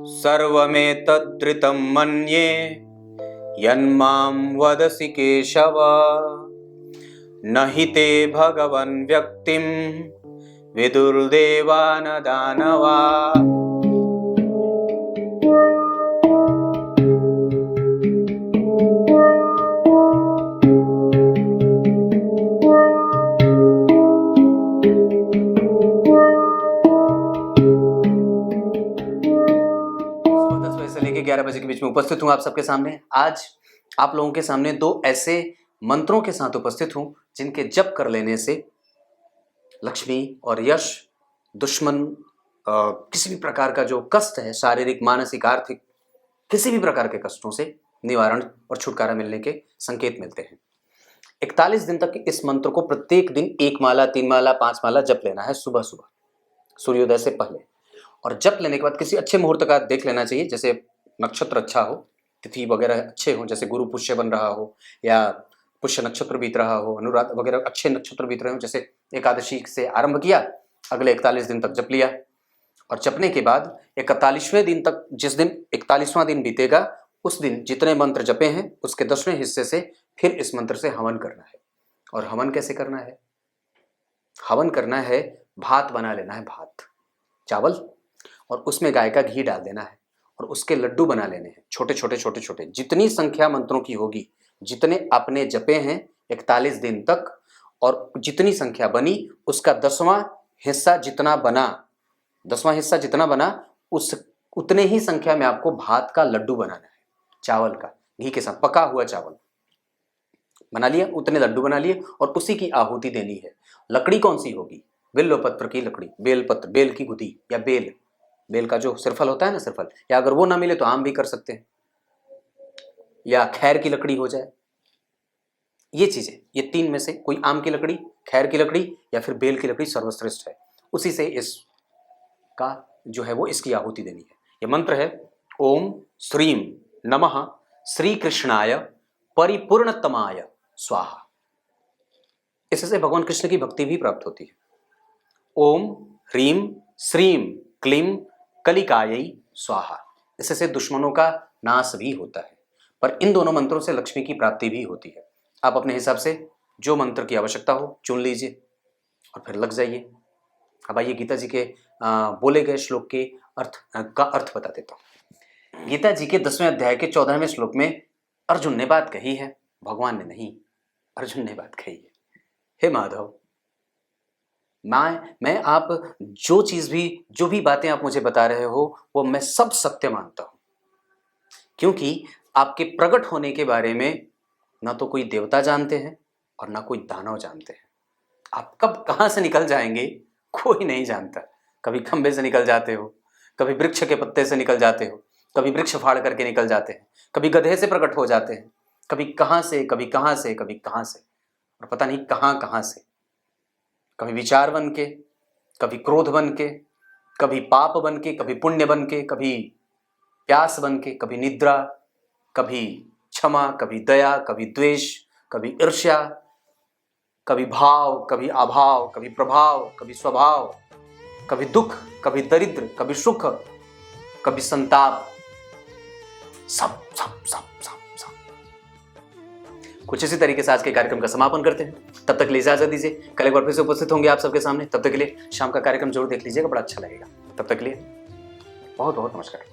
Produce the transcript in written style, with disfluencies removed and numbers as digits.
सर्वमेतद्धृतं मन्ये यन्मां वदसि केशव। न हि ते भगवन् व्यक्तिं विदुर्देवा न दानवा। सुबह 10 बजे से लेकर 11 बजे के बीच में उपस्थित हूं आप सबके सामने। आज आप लोगों के सामने दो ऐसे मंत्रों के साथ उपस्थित हूं जिनके जप कर लेने से लक्ष्मी और यश, दुश्मन, किसी भी प्रकार का जो कष्ट है, शारीरिक, मानसिक, आर्थिक, किसी भी प्रकार के कष्टों से निवारण और छुटकारा मिलने के संकेत मिलते हैं। 41 दिन तक इस मंत्र को प्रत्येक दिन 1 माला, 3 माला, 5 माला जप लेना है सुबह सुबह सूर्योदय से पहले। और जप लेने के बाद किसी अच्छे मुहूर्त का देख लेना चाहिए, जैसे नक्षत्र अच्छा हो, तिथि वगैरह अच्छे हो, जैसे गुरु पुष्य बन रहा हो या पुष्य नक्षत्र बीत रहा हो, अनुराध वगैरह अच्छे नक्षत्र बीत रहे हो। जैसे एकादशी से आरंभ किया, अगले 41 दिन तक जप लिया और जपने के बाद 41वें दिन तक, जिस दिन 41वां दिन बीतेगा उस दिन जितने मंत्र जपे हैं उसके 10वें हिस्से से फिर इस मंत्र से हवन करना है। और हवन कैसे करना है? हवन करना है, भात बना लेना है, भात चावल, और उसमें गाय का घी डाल देना है और उसके लड्डू बना लेने हैं, छोटे छोटे छोटे छोटे। जितनी संख्या मंत्रों की होगी, जितने आपने जपे हैं 41 दिन तक, और जितनी संख्या बनी उसका 10वां हिस्सा जितना बना, 10वां हिस्सा जितना बना उस उतने ही संख्या में आपको भात का लड्डू बनाना है, चावल का, घी के साथ पका हुआ चावल बना लिया, उतने लड्डू बना लिए और उसी की आहुति देनी है। लकड़ी कौन सी होगी? बिल्वपत्र की लकड़ी, बेलपत्र, बेल की गुदी या बेल का जो सिरफल होता है ना, सिरफल, या अगर वो ना मिले तो आम भी कर सकते हैं, या खैर की लकड़ी हो जाए। ये चीजें, ये 3 में से कोई, आम की लकड़ी, खैर की लकड़ी या फिर बेल की लकड़ी सर्वश्रेष्ठ है। उसी से इसका जो है वो इसकी आहुति देनी है। ये मंत्र है ओम श्रीम नमः श्री कृष्णाय परिपूर्णतमाय स्वाहा। इससे भगवान कृष्ण की भक्ति भी प्राप्त होती है। ओम ह्रीम श्रीम क्लीम कलिकायै स्वाहा। इससे दुश्मनों का नाश भी होता है। पर इन दोनों मंत्रों से लक्ष्मी की प्राप्ति भी होती है। आप अपने हिसाब से जो मंत्र की आवश्यकता हो चुन लीजिए और फिर लग जाइए। अब आइए गीता जी के बोले गए श्लोक के अर्थ बता देता हूँ। गीता जी के 10वें अध्याय के 14वें श्लोक में अर्जुन ने बात कही है, भगवान ने नहीं, अर्जुन ने बात कही है। हे माधव, मैं आप जो भी बातें आप मुझे बता रहे हो वो मैं सब सत्य मानता हूं, क्योंकि आपके प्रकट होने के बारे में ना तो कोई देवता जानते हैं और ना कोई दानव जानते हैं। आप कब कहां से निकल जाएंगे कोई नहीं जानता। कभी खंबे से निकल जाते हो, कभी वृक्ष के पत्ते से निकल जाते हो, कभी वृक्ष फाड़ करके निकल जाते हैं, कभी गधे से प्रकट हो जाते हैं, कभी कहां से, कभी कहां से, कभी कहां से, और पता नहीं कहां कहां से। कभी विचार बन के, कभी क्रोध बन के, कभी पाप बन के, कभी पुण्य बन के, कभी प्यास बन के, कभी निद्रा, कभी क्षमा, कभी दया, कभी द्वेष, कभी ईर्ष्या, कभी भाव, कभी अभाव, कभी प्रभाव, कभी स्वभाव, कभी दुख, कभी दरिद्र, कभी सुख, कभी संताप, सब सब सब सब सब। कुछ इसी तरीके से आज के कार्यक्रम का समापन करते हैं। तब तक के लिए इजाजत दीजिए। कल एक बार फिर से उपस्थित होंगे आप सबके सामने। तब तक के लिए शाम का कार्यक्रम जरूर देख लीजिएगा, बड़ा अच्छा लगेगा। तब तक के लिए बहुत बहुत नमस्कार।